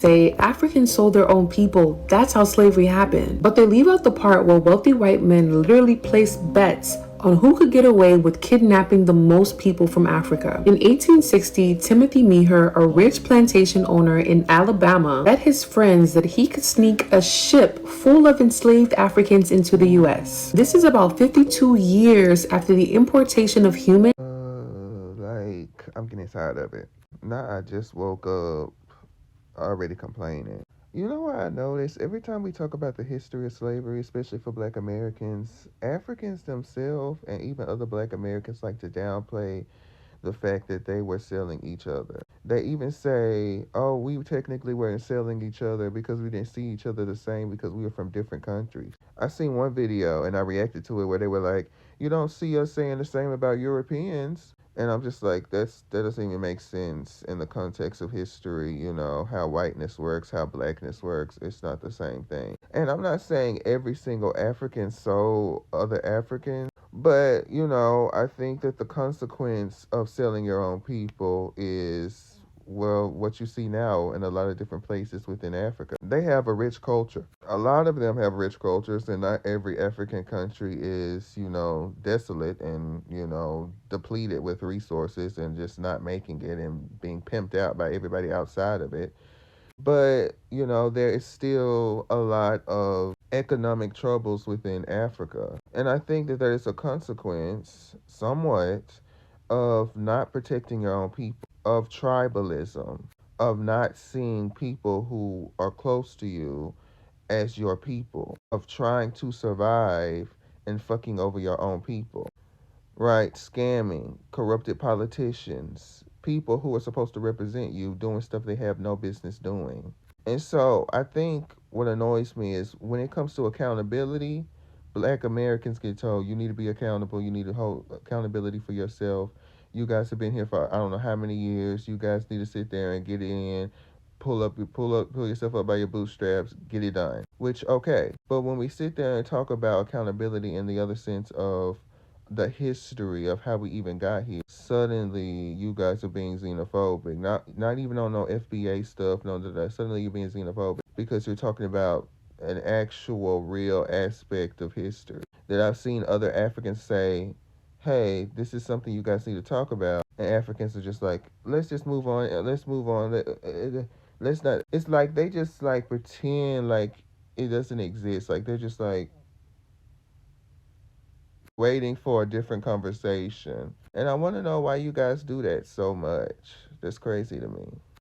Say Africans sold their own people, that's how slavery happened. But they leave out the part where wealthy white men literally placed bets on who could get away with kidnapping the most people from Africa. In 1860, Timothy Meagher, a rich plantation owner in Alabama, bet his friends that he could sneak a ship full of enslaved Africans into the US. This is about 52 years after the importation of humans. I'm getting tired of it. Now I just woke up already complaining. You know what I noticed? Every time we talk about the history of slavery, especially for black Americans, Africans themselves and even other black Americans like to downplay the fact that they were selling each other. They even say, oh, we technically weren't selling each other because we didn't see each other the same because we were from different countries. I seen one video and I reacted to it where they were like, you don't see us saying the same about Europeans. And I'm just like, that doesn't even make sense in the context of history, how whiteness works, how blackness works. It's not the same thing. And I'm not saying every single African sold other Africans, but, I think that the consequence of selling your own people is, well, what you see now in a lot of different places within Africa. They have a rich culture. A lot of them have rich cultures, and not every African country is, desolate and, depleted with resources and just not making it and being pimped out by everybody outside of it. But, there is still a lot of economic troubles within Africa. And I think that there is a consequence, somewhat, of not protecting your own people, of tribalism, of not seeing people who are close to you as your people, of trying to survive and fucking over your own people. Right, scamming, corrupted politicians, people who are supposed to represent you doing stuff they have no business doing. And so I think what annoys me is when it comes to accountability, black Americans get told you need to be accountable, you need to hold accountability for yourself. You guys have been here for I don't know how many years. You guys need to sit there and get in, pull yourself up by your bootstraps, get it done. Which okay. But when we sit there and talk about accountability in the other sense of the history of how we even got here. Suddenly, you guys are being xenophobic. Not even on no FBA stuff. No, that. Suddenly you're being xenophobic because you're talking about an actual, real aspect of history that I've seen other Africans say, "Hey, this is something you guys need to talk about," and Africans are just like, "Let's just move on. Let's move on. Let's not." It's like they just like pretend like it doesn't exist. Like they're just like waiting for a different conversation. And I want to know why you guys do that so much. That's crazy to me.